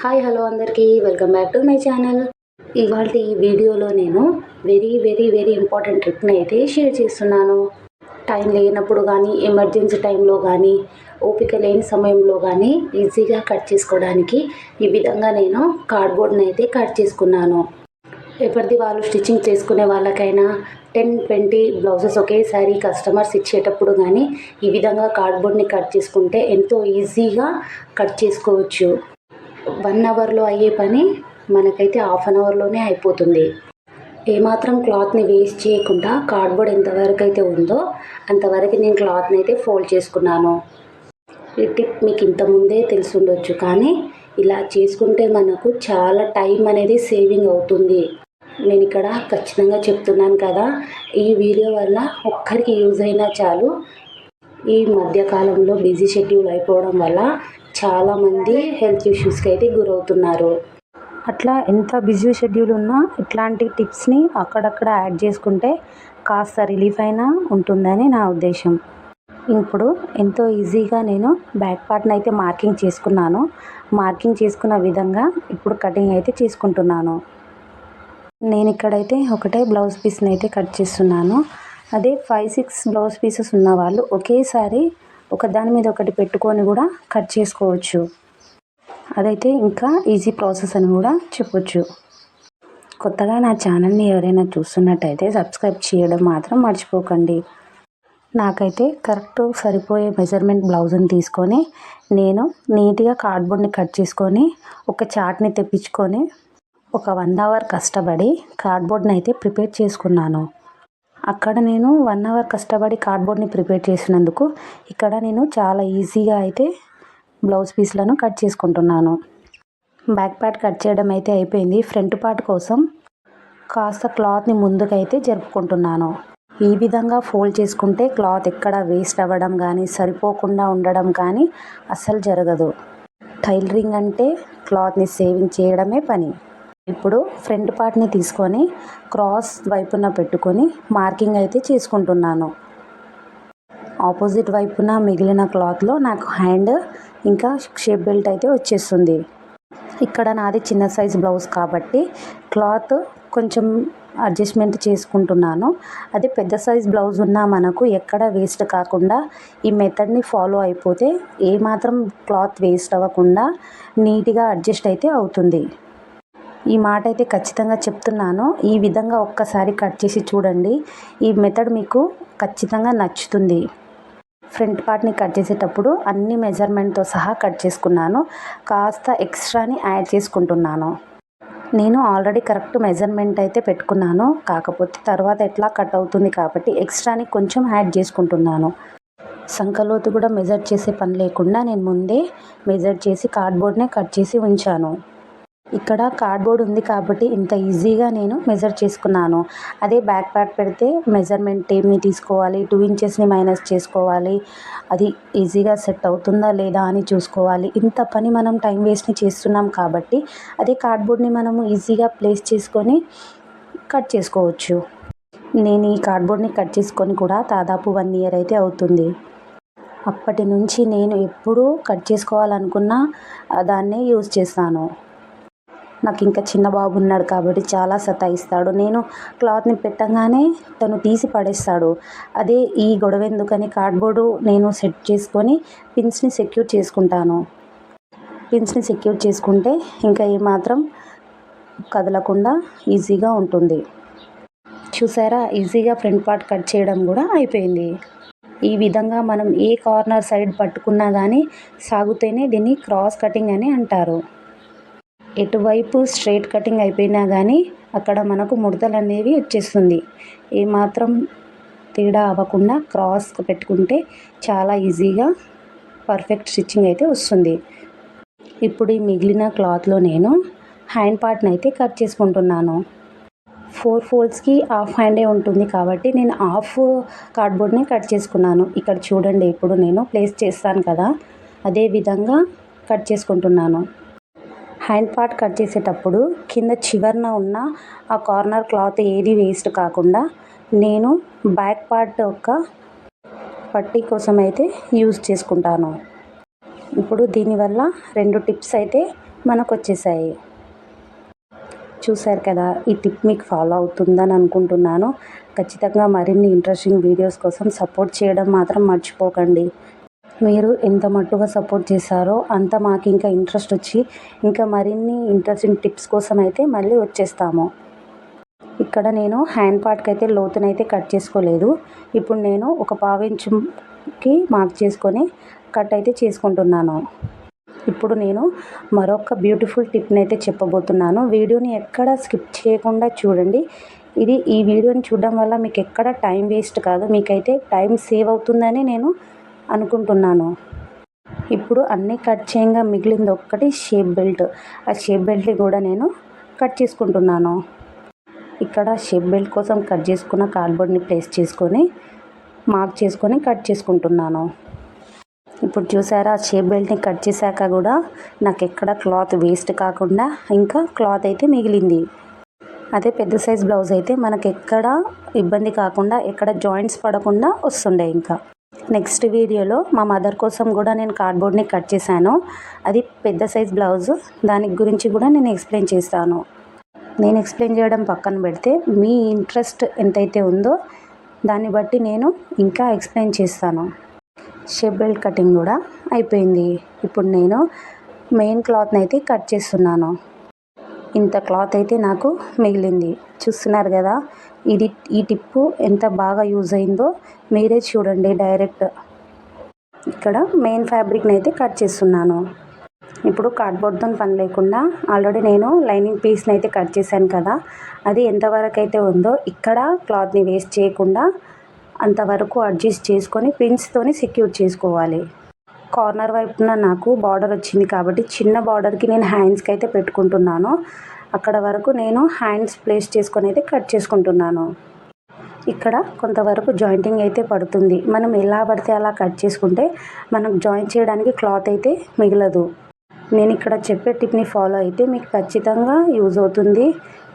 Hi hello అందరికీ welcome back to my channel. ఇవాళ ఈ వీడియోలో నేను వెరీ ఇంపార్టెంట్ ట్రిక్ని అయితే షేర్ చేస్తున్నాను. టైం లేనప్పుడు కానీ, ఎమర్జెన్సీ టైంలో కానీ, ఓపిక లేని సమయంలో కానీ ఈజీగా కట్ చేసుకోవడానికి ఈ విధంగా నేను కార్డ్బోర్డ్ని అయితే కట్ చేసుకున్నాను. ఎవరిది వాళ్ళు స్టిచ్చింగ్ చేసుకునే వాళ్ళకైనా 10-20 బ్లౌజెస్ ఒకేసారి కస్టమర్స్ ఇచ్చేటప్పుడు కానీ ఈ విధంగా కార్డ్బోర్డ్ని కట్ చేసుకుంటే ఎంతో ఈజీగా కట్ చేసుకోవచ్చు. 1 అవర్లో అయ్యే పని మనకైతే హాఫ్ అన్ అవర్లోనే అయిపోతుంది. ఏమాత్రం క్లాత్ని వేస్ట్ చేయకుండా కార్డ్బోర్డ్ ఎంతవరకు అయితే ఉందో అంతవరకు నేను క్లాత్ని అయితే ఫోల్డ్ చేసుకున్నాను. ఈ టిప్ మీకు ఇంతకుముందే తెలిసి ఉండొచ్చు, కానీ ఇలా చేసుకుంటే మనకు చాలా టైం అనేది సేవింగ్ అవుతుంది. నేను ఇక్కడ ఖచ్చితంగా చెప్తున్నాను కదా, ఈ వీడియో వల్ల ఒక్కరికి యూజ్ అయినా చాలు. ఈ మధ్యకాలంలో బిజీ షెడ్యూల్ అయిపోవడం వల్ల చాలామంది హెల్త్ ఇష్యూస్కి అయితే గురవుతున్నారు. అట్లా ఎంత బిజీ షెడ్యూల్ ఉన్నా ఇట్లాంటి టిప్స్ని అక్కడక్కడ యాడ్ చేసుకుంటే కాస్త రిలీఫ్ అయినా ఉంటుందని నా ఉద్దేశం. ఇప్పుడు ఎంతో ఈజీగా నేను బ్యాక్ పార్ట్ని అయితే మార్కింగ్ చేసుకున్నాను. మార్కింగ్ చేసుకున్న విధంగా ఇప్పుడు కటింగ్ అయితే చేసుకుంటున్నాను. నేను ఇక్కడైతే ఒకటే బ్లౌజ్ పీస్ని అయితే కట్ చేస్తున్నాను. అదే 5-6 బ్లౌజ్ పీసెస్ ఉన్న వాళ్ళు ఒకేసారి ఒకదాని మీద ఒకటి పెట్టుకొని కూడా కట్ చేసుకోవచ్చు. అదైతే ఇంకా ఈజీ ప్రాసెస్ అని కూడా చెప్పొచ్చు. కొత్తగా నా ఛానల్ని ఎవరైనా చూస్తున్నట్టయితే సబ్స్క్రైబ్ చేయడం మాత్రం మర్చిపోకండి. నాకైతే కరెక్ట్ సరిపోయే మెజర్మెంట్ బ్లౌజ్ని తీసుకొని నేను నీట్గా కార్డ్బోర్డ్ని కట్ చేసుకొని ఒక చార్ట్ని తెప్పించుకొని ఒక 1 అవర్ కష్టపడి కార్డ్బోర్డ్ని అయితే ప్రిపేర్ చేసుకున్నాను. అక్కడ నేను 1 అవర్ కష్టపడి కార్డ్బోర్డ్ని ప్రిపేర్ చేసినందుకు ఇక్కడ నేను చాలా ఈజీగా అయితే బ్లౌజ్ పీస్లను కట్ చేసుకుంటున్నాను. బ్యాక్ పార్ట్ కట్ చేయడం అయితే అయిపోయింది. ఫ్రంట్ పార్ట్ కోసం కాస్త క్లాత్ని ముందుకైతే జరుపుకుంటున్నాను. ఈ విధంగా ఫోల్డ్ చేసుకుంటే క్లాత్ ఎక్కడ వేస్ట్ అవ్వడం కానీ, సరిపోకుండా ఉండడం కానీ అస్సలు జరగదు. టైలరింగ్ అంటే క్లాత్ని సేవింగ్ చేయడమే పని. ఇప్పుడు ఫ్రంట్ పార్ట్ని తీసుకొని క్రాస్ వైపున పెట్టుకొని మార్కింగ్ అయితే చేసుకుంటున్నాను. ఆపోజిట్ వైపున మిగిలిన క్లాత్లో నాకు హ్యాండ్ ఇంకా షేప్ బెల్ట్ అయితే వచ్చేస్తుంది. ఇక్కడ నాది చిన్న సైజ్ బ్లౌజ్ కాబట్టి క్లాత్ కొంచెం అడ్జస్ట్మెంట్ చేసుకుంటున్నాను. అదే పెద్ద సైజ్ బ్లౌజ్ ఉన్నా మనకు ఎక్కడ వేస్ట్ కాకుండా ఈ మెథడ్ని ఫాలో అయిపోతే ఏమాత్రం క్లాత్ వేస్ట్ అవ్వకుండా నీట్గా అడ్జస్ట్ అయితే అవుతుంది. ఈ మాట అయితే ఖచ్చితంగా చెప్తున్నాను. ఈ విధంగా ఒక్కసారి కట్ చేసి చూడండి. ఈ మెథడ్ మీకు ఖచ్చితంగా నచ్చుతుంది. ఫ్రంట్ పార్ట్ని కట్ చేసేటప్పుడు అన్ని మెజర్మెంట్తో సహా కట్ చేసుకున్నాను. కాస్త ఎక్స్ట్రాని యాడ్ చేసుకుంటున్నాను. నేను ఆల్రెడీ కరెక్ట్ మెజర్మెంట్ అయితే పెట్టుకున్నాను. కాకపోతే తర్వాత ఎట్లా కట్ అవుతుంది కాబట్టి ఎక్స్ట్రాని కొంచెం యాడ్ చేసుకుంటున్నాను. సంకలోతు కూడా మెజర్ చేసే పని లేకుండా నేను ముందే మెజర్ చేసి కార్డ్బోర్డ్నే కట్ చేసి ఉంచాను. ఇక్కడ కార్డ్బోర్డ్ ఉంది కాబట్టి ఇంత ఈజీగా నేను మెజర్ చేసుకున్నాను. అదే బ్యాక్ పార్ట్ పెడితే మెజర్మెంట్ టేప్ని తీసుకోవాలి, 2 ఇంచెస్ని మైనస్ చేసుకోవాలి, అది ఈజీగా సెట్ అవుతుందా లేదా అని చూసుకోవాలి. ఇంత పని మనం టైం వేస్ట్ని చేస్తున్నాం కాబట్టి అదే కార్డ్బోర్డ్ని మనము ఈజీగా ప్లేస్ చేసుకొని కట్ చేసుకోవచ్చు. నేను ఈ కార్డ్బోర్డ్ని కట్ చేసుకొని కూడా దాదాపు 1 ఇయర్ అయితే అవుతుంది. అప్పటి నుంచి నేను ఎప్పుడూ కట్ చేసుకోవాలనుకున్న దాన్నే యూజ్ చేస్తాను. నాకు ఇంకా చిన్న బాబు ఉన్నాడు కాబట్టి చాలా సతాయిస్తాడు. నేను క్లాత్ని పెట్టగానే తను తీసి పడేస్తాడు. అదే ఈ గొడవ ఎందుకని కార్డ్బోర్డు నేను సెట్ చేసుకొని పిన్స్ని సెక్యూర్ చేసుకుంటాను. పిన్స్ని సెక్యూర్ చేసుకుంటే ఇంకా ఏమాత్రం కదలకుండా ఈజీగా ఉంటుంది. చూసారా, ఈజీగా ఫ్రంట్ పార్ట్ కట్ చేయడం కూడా అయిపోయింది. ఈ విధంగా మనం ఏ కార్నర్ సైడ్ పట్టుకున్నా కానీ సాగుతేనే దీన్ని క్రాస్ కటింగ్ అని అంటారు. ఎటువైపు స్ట్రైట్ కటింగ్ అయిపోయినా కానీ అక్కడ మనకు ముడతలు అనేవి వచ్చేస్తుంది. ఏమాత్రం తేడా అవ్వకుండా క్రాస్ పెట్టుకుంటే చాలా ఈజీగా పర్ఫెక్ట్ స్టిచ్చింగ్ అయితే వస్తుంది. ఇప్పుడు ఈ మిగిలిన క్లాత్లో నేను హ్యాండ్ పార్ట్ని అయితే కట్ చేసుకుంటున్నాను. 4 ఫోల్డ్స్కి హాఫ్ హ్యాండే ఉంటుంది కాబట్టి నేను హాఫ్ కార్డ్బోర్డ్ని కట్ చేసుకున్నాను. ఇక్కడ చూడండి, ఇప్పుడు నేను ప్లేస్ చేస్తాను కదా, అదే విధంగా కట్ చేసుకుంటున్నాను. హ్యాండ్ పార్ట్ కట్ చేసేటప్పుడు కింద చివరన ఉన్న ఆ కార్నర్ క్లాత్ ఏది వేస్ట్ కాకుండా నేను బ్యాక్ పార్ట్ యొక్క పట్టీ కోసం అయితే యూజ్ చేసుకుంటాను. ఇప్పుడు దీనివల్ల 2 టిప్స్ అయితే మనకు వచ్చేసాయి. చూశారు కదా, ఈ టిప్ మీకు ఫాలో అవుతుందని అనుకుంటున్నాను. ఖచ్చితంగా మరిన్ని ఇంట్రెస్టింగ్ వీడియోస్ కోసం సపోర్ట్ చేయడం మాత్రం మర్చిపోకండి. మీరు ఎంత మట్టుగా సపోర్ట్ చేశారో అంత మాకు ఇంకా ఇంట్రెస్ట్ వచ్చి ఇంకా మరిన్ని ఇంట్రెస్టింగ్ టిప్స్ కోసం అయితే మళ్ళీ వచ్చేస్తాము. ఇక్కడ నేను హ్యాండ్ పార్ట్కి అయితే లోతునైతే కట్ చేసుకోలేదు. ఇప్పుడు నేను ఒక పావించుకి మార్క్ చేసుకొని కట్ అయితే చేసుకుంటున్నాను. ఇప్పుడు నేను మరొక బ్యూటిఫుల్ టిప్ని అయితే చెప్పబోతున్నాను. వీడియోని ఎక్కడ స్కిప్ చేయకుండా చూడండి. ఈ వీడియోని చూడడం వల్ల మీకు ఎక్కడ టైం వేస్ట్ కాదు, మీకైతే టైం సేవ్ అవుతుందని నేను అనుకుంటున్నాను. ఇప్పుడు అన్నీ కట్ చేయంగా మిగిలింది ఒక్కటి షేప్ బెల్ట్. ఆ షేప్ బెల్ట్ని కూడా నేను కట్ చేసుకుంటున్నాను. ఇక్కడ షేప్ బెల్ట్ కోసం కట్ చేసుకున్న కార్డ్బోర్డ్ని ప్లేస్ చేసుకొని మార్క్ చేసుకొని కట్ చేసుకుంటున్నాను. ఇప్పుడు చూసారా, షేప్ బెల్ట్ని కట్ చేశాక కూడా నాకు ఎక్కడ క్లాత్ వేస్ట్ కాకుండా ఇంకా క్లాత్ అయితే మిగిలింది. అదే పెద్ద సైజ్ బ్లౌజ్ అయితే మనకు ఎక్కడ ఇబ్బంది కాకుండా ఎక్కడ జాయింట్స్ పడకుండా వస్తుండే. ఇంకా నెక్స్ట్ వీడియోలో మా మదర్ కోసం కూడా నేను కార్డ్బోర్డ్ని కట్ చేశాను. అది పెద్ద సైజ్ బ్లౌజ్, దాని గురించి కూడా నేను ఎక్స్ప్లెయిన్ చేస్తాను. నేను ఎక్స్ప్లెయిన్ చేయడం పక్కన పెడితే మీ ఇంట్రెస్ట్ ఎంతైతే ఉందో దాన్ని బట్టి నేను ఇంకా ఎక్స్ప్లెయిన్ చేస్తాను. షేప్ బెల్ట్ కటింగ్ కూడా అయిపోయింది. ఇప్పుడు నేను మెయిన్ క్లాత్ని అయితే కట్ చేస్తున్నాను. ఇంత క్లాత్ అయితే నాకు మిగిలింది. చూస్తున్నారు కదా, ఈ టిప్పు ఎంత బాగా యూజ్ అయిందో మీరే చూడండి. డైరెక్ట్ ఇక్కడ మెయిన్ ఫ్యాబ్రిక్ని అయితే కట్ చేస్తున్నాను. ఇప్పుడు కార్డ్బోర్డ్తో పని లేకుండా ఆల్రెడీ నేను లైనింగ్ పీస్ని అయితే కట్ చేశాను కదా, అది ఎంతవరకు అయితే ఉందో ఇక్కడ క్లాత్ని వేస్ట్ చేయకుండా అంతవరకు అడ్జస్ట్ చేసుకొని పిన్స్తోని సెక్యూర్ చేసుకోవాలి. కార్నర్ వైపున నాకు బార్డర్ వచ్చింది కాబట్టి చిన్న బార్డర్కి నేను హ్యాండ్స్కి అయితే పెట్టుకుంటున్నాను. అక్కడ వరకు నేను హ్యాండ్స్ ప్లేస్ చేసుకొని అయితే కట్ చేసుకుంటున్నాను. ఇక్కడ కొంతవరకు జాయింటింగ్ అయితే పడుతుంది. మనం ఎలా పడితే అలా కట్ చేసుకుంటే మనకు జాయింట్ చేయడానికి క్లాత్ అయితే మిగలదు. నేను ఇక్కడ చెప్పే టిప్ని ఫాలో అయితే మీకు ఖచ్చితంగా యూజ్ అవుతుంది.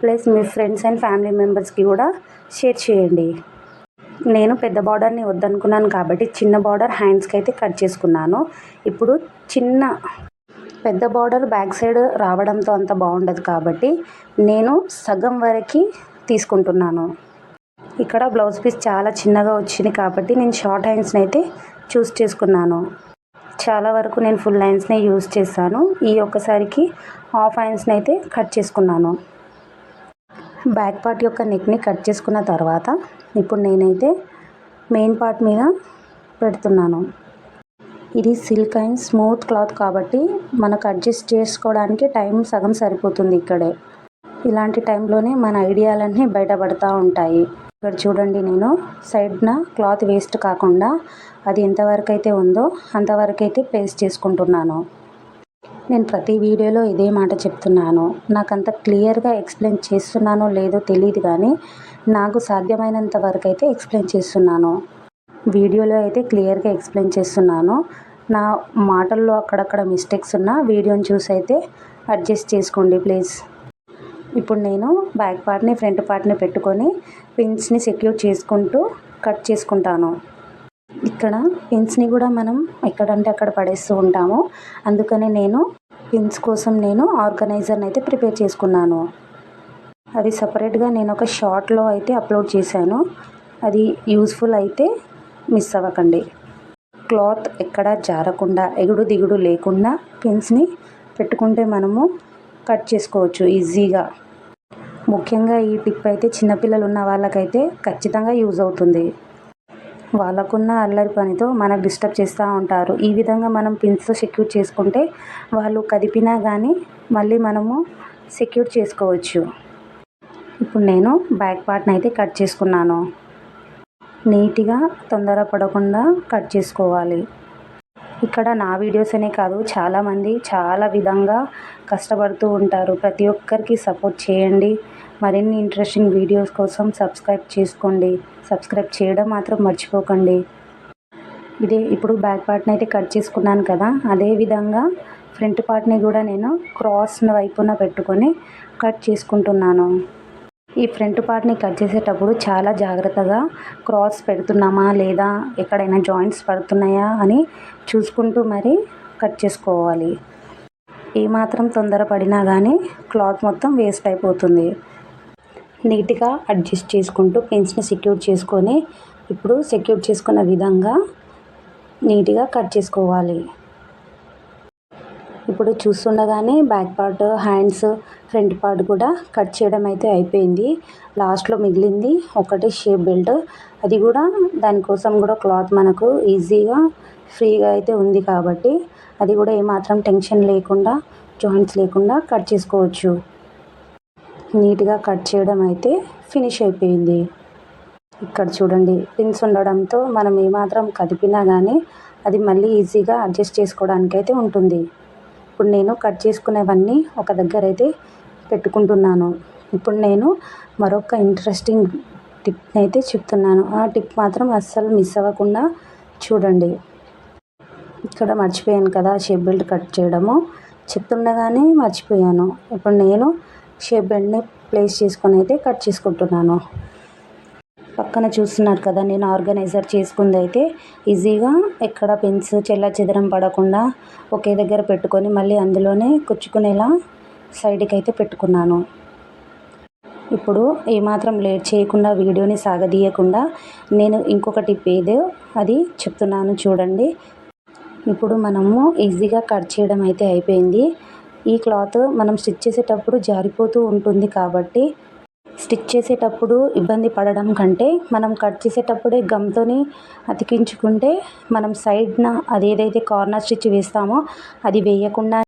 Plus me friends and family మెంబర్స్కి కూడా షేర్ చేయండి. నేను పెద్ద బార్డర్ని వద్దనుకున్నాను కాబట్టి చిన్న బార్డర్ హ్యాండ్స్కి అయితే కట్ చేసుకున్నాను. ఇప్పుడు పెద్ద బార్డర్ బ్యాక్ సైడ్ రావడంతో అంత బాగుండదు కాబట్టి నేను సగం వరకు తీసుకుంటున్నాను. ఇక్కడ బ్లౌజ్ పీస్ చాలా చిన్నగా వచ్చింది కాబట్టి నేను షార్ట్ హ్యాండ్స్ని అయితే చూస్ చేసుకున్నాను. చాలా వరకు నేను ఫుల్ హ్యాండ్స్నే యూజ్ చేశాను. ఈ ఒక్కసారికి హాఫ్ హ్యాండ్స్ని అయితే కట్ చేసుకున్నాను. బ్యాక్ పార్ట్ యొక్క నెక్ని కట్ చేసుకున్న తర్వాత ఇప్పుడు నేనైతే మెయిన్ పార్ట్ మీద పెడుతున్నాను. ఇది సిల్క్ అండ్ స్మూత్ క్లాత్ కాబట్టి మనకు అడ్జస్ట్ చేసుకోవడానికి టైం సగం సరిపోతుంది. ఇక్కడే ఇలాంటి టైంలోనే మన ఐడియాలన్నీ బయటపడుతూ ఉంటాయి. ఇక్కడ చూడండి, నేను సైడ్న క్లాత్ వేస్ట్ కాకుండా అది ఎంతవరకు అయితే ఉందో అంతవరకు అయితే ప్లేస్ చేసుకుంటున్నాను. నేను ప్రతి వీడియోలో ఇదే మాట చెప్తున్నాను. నాకు అంత క్లియర్గా ఎక్స్ప్లెయిన్ చేస్తున్నానో లేదో తెలియదు, కానీ నాకు సాధ్యమైనంత వరకు అయితే ఎక్స్ప్లెయిన్ చేస్తున్నాను. వీడియోలో అయితే క్లియర్గా ఎక్స్ప్లెయిన్ చేస్తున్నాను. నా మాటల్లో అక్కడక్కడ మిస్టేక్స్ ఉన్నా వీడియోని చూసి అయితే అడ్జస్ట్ చేసుకోండి ప్లీజ్. ఇప్పుడు నేను బ్యాక్ పార్ట్ని ఫ్రంట్ పార్ట్ని పెట్టుకొని పిన్స్ని సెక్యూర్ చేసుకుంటూ కట్ చేసుకుంటాను. ఇక్కడ పిన్స్ని కూడా మనం ఎక్కడంటే అక్కడ పడేస్తూ ఉంటాము. అందుకని నేను పిన్స్ కోసం నేను ఆర్గనైజర్ని అయితే ప్రిపేర్ చేసుకున్నాను. అది సపరేట్గా నేను ఒక షార్ట్లో అయితే అప్లోడ్ చేశాను. అది యూస్ఫుల్ అయితే మిస్ అవ్వకండి. క్లాత్ ఎక్కడ జారకుండా ఎగుడు దిగుడు లేకుండా పిన్స్ని పెట్టుకుంటే మనము కట్ చేసుకోవచ్చు ఈజీగా. ముఖ్యంగా ఈ టిప్ అయితే చిన్నపిల్లలు ఉన్న వాళ్ళకైతే ఖచ్చితంగా యూజ్ అవుతుంది. వాళ్ళకున్న అల్లరి పనితో మనకు డిస్టర్బ్ చేస్తూ ఉంటారు. ఈ విధంగా మనం పిన్స్తో సెక్యూర్ చేసుకుంటే వాళ్ళు కదిపినా కానీ మళ్ళీ మనము సెక్యూర్ చేసుకోవచ్చు. ఇప్పుడు నేను బ్యాక్ పార్ట్ని అయితే కట్ చేసుకున్నాను. నీట్గా తొందర పడకుండా కట్ చేసుకోవాలి. ఇక్కడ నా వీడియోస్ అనే కాదు, చాలామంది చాలా విధంగా కష్టపడుతూ ఉంటారు. ప్రతి ఒక్కరికి సపోర్ట్ చేయండి. మరిన్ని ఇంట్రెస్టింగ్ వీడియోస్ కోసం సబ్స్క్రైబ్ చేసుకోండి. సబ్స్క్రైబ్ చేయడం మాత్రం మర్చిపోకండి. ఇప్పుడు బ్యాక్ పార్ట్ని అయితే కట్ చేసుకున్నాను కదా, అదే విధంగా ఫ్రంట్ పార్ట్ని కూడా నేను క్రాస్ వైపున పెట్టుకొని కట్ చేసుకుంటున్నాను. ఈ ఫ్రంట్ పార్ట్ని కట్ చేసేటప్పుడు చాలా జాగ్రత్తగా క్రాస్ పెడుతున్నామా లేదా, ఎక్కడైనా జాయింట్స్ పడుతున్నాయా అని చూసుకుంటూ మరి కట్ చేసుకోవాలి. ఏమాత్రం తొందరపడినా కానీ క్లాత్ మొత్తం వేస్ట్ అయిపోతుంది. నీట్గా అడ్జస్ట్ చేసుకుంటూ పిన్స్ని సెక్యూర్ చేసుకొని ఇప్పుడు సెక్యూర్ చేసుకున్న విధంగా నీట్గా కట్ చేసుకోవాలి. ఇప్పుడు చూస్తుండగానే back part, hands, front part కూడా కట్ చేయడం అయితే అయిపోయింది. లాస్ట్లో మిగిలింది ఒకటి షేప్ బెల్ట్. అది కూడా దానికోసం కూడా క్లాత్ మనకు ఈజీగా ఫ్రీగా అయితే ఉంది కాబట్టి అది కూడా ఏమాత్రం టెన్షన్ లేకుండా, జాయింట్స్ లేకుండా కట్ చేసుకోవచ్చు. నీట్గా కట్ చేయడం అయితే ఫినిష్ అయిపోయింది. ఇక్కడ చూడండి, పిన్స్ ఉండడంతో మనం ఏమాత్రం కదిపినా కానీ అది మళ్ళీ ఈజీగా అడ్జస్ట్ చేసుకోవడానికి అయితే ఉంటుంది. ఇప్పుడు నేను కట్ చేసుకునేవన్నీ ఒక దగ్గర అయితే పెట్టుకుంటున్నాను. ఇప్పుడు నేను మరొక ఇంట్రెస్టింగ్ టిప్ అయితే చెప్తున్నాను. ఆ టిప్ మాత్రం అస్సలు మిస్ అవ్వకుండా చూడండి. ఇక్కడ మర్చిపోయాను కదా షేప్ బెల్ట్ కట్ చేయడము, చెప్తుండగానే మర్చిపోయాను. ఇప్పుడు నేను షేప్ బెల్ట్ని ప్లేస్ చేసుకొని అయితే కట్ చేసుకుంటున్నాను. పక్కన చూస్తున్నారు కదా, నేను ఆర్గనైజర్ చేసుకుంది అయితే ఈజీగా ఎక్కడ పిన్స్ చెల్లాచెదరం పడకుండా ఒకే దగ్గర పెట్టుకొని మళ్ళీ అందులోనే కుచ్చుకునేలా సైడ్కి అయితే పెట్టుకున్నాను. ఇప్పుడు ఏమాత్రం లేట్ చేయకుండా వీడియోని సాగదీయకుండా నేను ఇంకొక టిప్ ఏదో అది చెప్తున్నాను చూడండి. ఇప్పుడు మనము ఈజీగా కట్ చేయడం అయితే అయిపోయింది. ఈ క్లాత్ మనం స్టిచ్ చేసేటప్పుడు జారిపోతూ ఉంటుంది కాబట్టి స్టిచ్ చేసేటప్పుడు ఇబ్బంది పడడం కంటే మనం కట్ చేసేటప్పుడే గమ్తోని అతికించుకుంటే మనం సైడ్న అది ఏదైతే కార్నర్ స్టిచ్ వేస్తామో అది వేయకుండా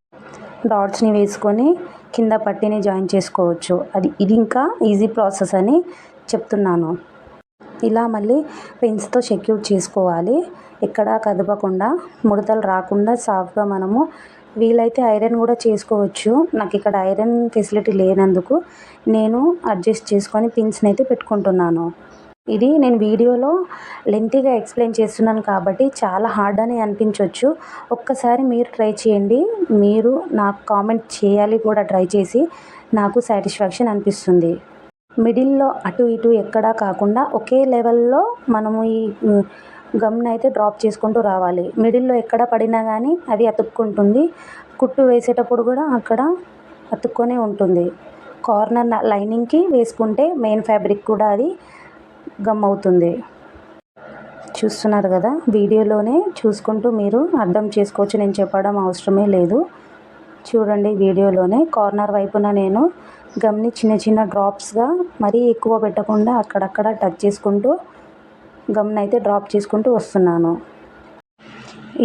డాట్స్ని వేసుకొని కింద పట్టీని జాయిన్ చేసుకోవచ్చు. ఇది ఇంకా ఈజీ ప్రాసెస్ అని చెప్తున్నాను. ఇలా మళ్ళీ పెన్స్తో సెక్యూర్ చేసుకోవాలి. ఎక్కడా కదపకుండా, ముడతలు రాకుండా సాఫ్ట్గా మనము వీలైతే ఐరన్ కూడా చేసుకోవచ్చు. నాకు ఇక్కడ ఐరన్ ఫెసిలిటీ లేనందుకు నేను అడ్జస్ట్ చేసుకొని పిన్స్ని అయితే పెట్టుకుంటున్నాను. ఇది నేను వీడియోలో లెంతీగా ఎక్స్ప్లెయిన్ చేస్తున్నాను కాబట్టి చాలా హార్డ్ అని అనిపించవచ్చు. ఒక్కసారి మీరు ట్రై చేయండి. మీరు నాకు కామెంట్ చేయాలి కూడా, ట్రై చేసి నాకు సాటిస్ఫాక్షన్ అనిపిస్తుంది. మిడిల్లో అటు ఇటు ఎక్కడా కాకుండా ఒకే లెవెల్లో మనము ఈ గమ్ని అయితే డ్రాప్ చేసుకుంటూ రావాలి. మిడిల్లో ఎక్కడ పడినా కానీ అది అతుక్కుంటుంది. కుట్టు వేసేటప్పుడు కూడా అక్కడ అతుక్కొనే ఉంటుంది. కార్నర్ లైనింగ్కి వేసుకుంటే మెయిన్ ఫ్యాబ్రిక్ కూడా అది గమ్ అవుతుంది. చూస్తున్నారు కదా, వీడియోలోనే చూసుకుంటూ మీరు అర్థం చేసుకోవచ్చు. నేను చెప్పడం అవసరమే లేదు. చూడండి, వీడియోలోనే కార్నర్ వైపున నేను గమ్ని చిన్న చిన్న డ్రాప్స్గా మరీ ఎక్కువ పెట్టకుండా అక్కడక్కడ టచ్ చేసుకుంటూ గమ్ని అయితే డ్రాప్ చేసుకుంటూ వస్తున్నాను.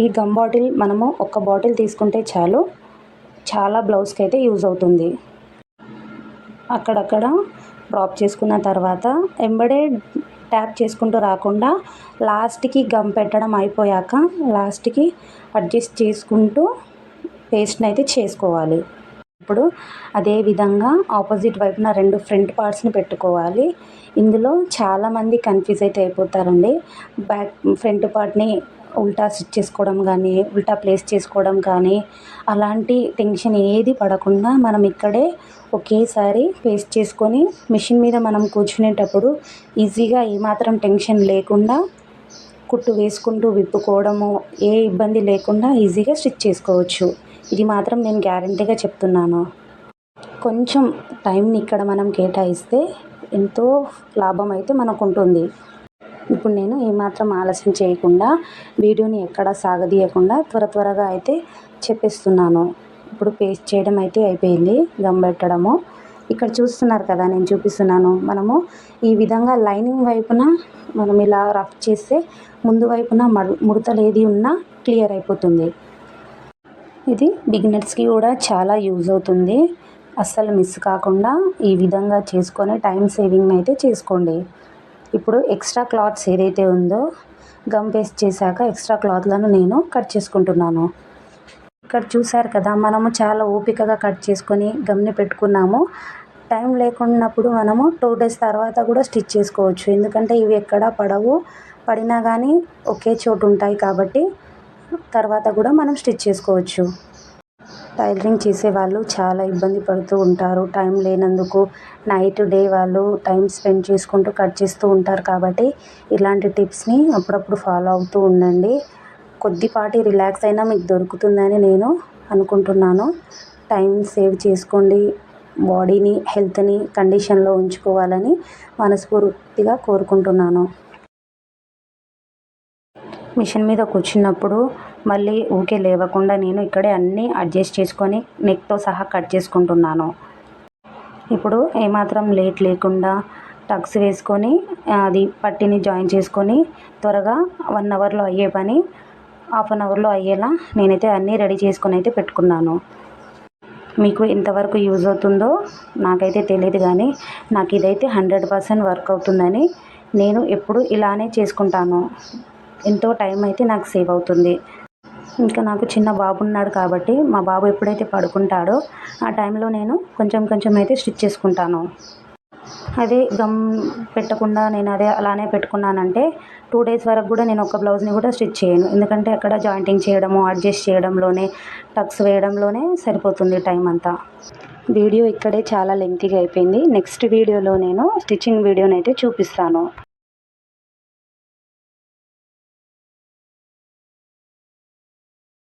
ఈ గమ్ బాటిల్ మనము ఒక బాటిల్ తీసుకుంటే చాలు, చాలా బ్లౌజ్కి అయితే యూజ్ అవుతుంది. అక్కడక్కడ డ్రాప్ చేసుకున్న తర్వాత ఎంబడే ట్యాప్ చేసుకుంటూ రాకుండా లాస్ట్కి గమ్ పెట్టడం అయిపోయాక లాస్ట్కి అడ్జస్ట్ చేసుకుంటూ పేస్ట్ని అయితే చేసుకోవాలి. ఇప్పుడు అదే విధంగా ఆపోజిట్ వైపున 2 ఫ్రంట్ పార్ట్స్ని పెట్టుకోవాలి. ఇందులో చాలామంది కన్ఫ్యూజ్ అయితే అయిపోతారండి. ఫ్రంట్ పార్ట్ని ఉల్టా స్టిచ్ చేసుకోవడం కానీ, ఉల్టా ప్లేస్ చేసుకోవడం కానీ అలాంటి టెన్షన్ ఏది పడకుండా మనం ఇక్కడే ఒకేసారి పేస్ట్ చేసుకొని మిషన్ మీద మనం కూర్చునేటప్పుడు ఈజీగా ఏమాత్రం టెన్షన్ లేకుండా కుట్టు వేసుకుంటూ విప్పుకోవడము ఏ ఇబ్బంది లేకుండా ఈజీగా స్టిచ్ చేసుకోవచ్చు. ఇది మాత్రం నేను గ్యారంటీగా చెప్తున్నాను. కొంచెం టైంని ఇక్కడ మనం కేటాయిస్తే ఎంతో లాభం అయితే మనకు ఉంటుంది. ఇప్పుడు నేను ఏమాత్రం ఆలస్యం చేయకుండా వీడియోని ఎక్కడా సాగదీయకుండా త్వరగా అయితే చెప్పేస్తున్నాను. ఇప్పుడు పేస్ట్ చేయడం అయితే అయిపోయింది, గమ్ పెట్టడము. ఇక్కడ చూస్తున్నారు కదా, నేను చూపిస్తున్నాను. మనము ఈ విధంగా లైనింగ్ వైపున మనం ఇలా రఫ్ చేస్తే ముందు వైపున ముడతలు ఏది ఉన్నా క్లియర్ అయిపోతుంది. ఇది బిగినర్స్కి కూడా చాలా యూజ్ అవుతుంది. అస్సలు మిస్ కాకుండా ఈ విధంగా చేసుకొని టైం సేవింగ్ అయితే చేసుకోండి. ఇప్పుడు ఎక్స్ట్రా క్లాత్స్ ఏదైతే ఉందో గమ్ పేస్ట్ చేశాక ఎక్స్ట్రా క్లాత్లను నేను కట్ చేసుకుంటున్నాను. ఇక్కడ చూసారు కదా, మనము చాలా ఓపికగా కట్ చేసుకొని గమ్ని పెట్టుకున్నాము. టైం లేకున్నప్పుడు మనము 2 days తర్వాత కూడా స్టిచ్ చేసుకోవచ్చు. ఎందుకంటే ఇవి ఎక్కడా పడవు, పడినా కానీ ఒకే చోటు ఉంటాయి కాబట్టి తర్వాత కూడా మనం స్టిచ్ చేసుకోవచ్చు. టైలరింగ్ చేసేవాళ్ళు చాలా ఇబ్బంది పడుతూ ఉంటారు. టైం లేనందుకు నైట్ డే వాళ్ళు టైం స్పెండ్ చేసుకుంటూ కట్ చేస్తూ ఉంటారు కాబట్టి ఇలాంటి టిప్స్ని అప్పుడప్పుడు ఫాలో అవుతూ ఉండండి. కొద్దిపాటి రిలాక్స్ అయినా మీకు దొరుకుతుందని నేను అనుకుంటున్నాను. టైం సేవ్ చేసుకోండి. బాడీని, హెల్త్ని కండిషన్లో ఉంచుకోవాలని మనస్ఫూర్తిగా కోరుకుంటున్నాను. మిషన్ మీద కూర్చున్నప్పుడు మళ్ళీ ఊరికే లేవకుండా నేను ఇక్కడే అన్నీ అడ్జస్ట్ చేసుకొని నెక్తో సహా కట్ చేసుకుంటున్నాను. ఇప్పుడు ఏమాత్రం లేట్ లేకుండా టక్స్ వేసుకొని అది పట్టీని జాయిన్ చేసుకొని త్వరగా 1 అవర్లో అయ్యే పని హాఫ్ అన్ అవర్లో అయ్యేలా నేనైతే అన్నీ రెడీ చేసుకొని అయితే పెట్టుకున్నాను. మీకు ఎంతవరకు యూజ్ అవుతుందో నాకైతే తెలియదు, కానీ నాకు ఇదైతే 100% వర్క్ అవుతుందని నేను ఎప్పుడు ఇలానే చేసుకుంటాను. ఎంతో టైం అయితే నాకు సేవ్ అవుతుంది. ఇంకా నాకు చిన్న బాబు ఉన్నాడు కాబట్టి మా బాబు ఎప్పుడైతే పడుకుంటాడో ఆ టైంలో నేను కొంచెం కొంచెం అయితే స్టిచ్ చేసుకుంటాను. అదే గమ్ పెట్టకుండా నేను అలానే పెట్టుకున్నానంటే 2 డేస్ వరకు కూడా నేను ఒక బ్లౌజ్ని కూడా స్టిచ్ చేయను. ఎందుకంటే అక్కడ జాయింటింగ్ చేయడము, అడ్జస్ట్ చేయడంలోనే, టక్స్ వేయడంలోనే సరిపోతుంది టైం అంతా. వీడియో ఇక్కడే చాలా లెంతీగా అయిపోయింది. నెక్స్ట్ వీడియోలో నేను స్టిచ్చింగ్ వీడియోనైతే చూపిస్తాను.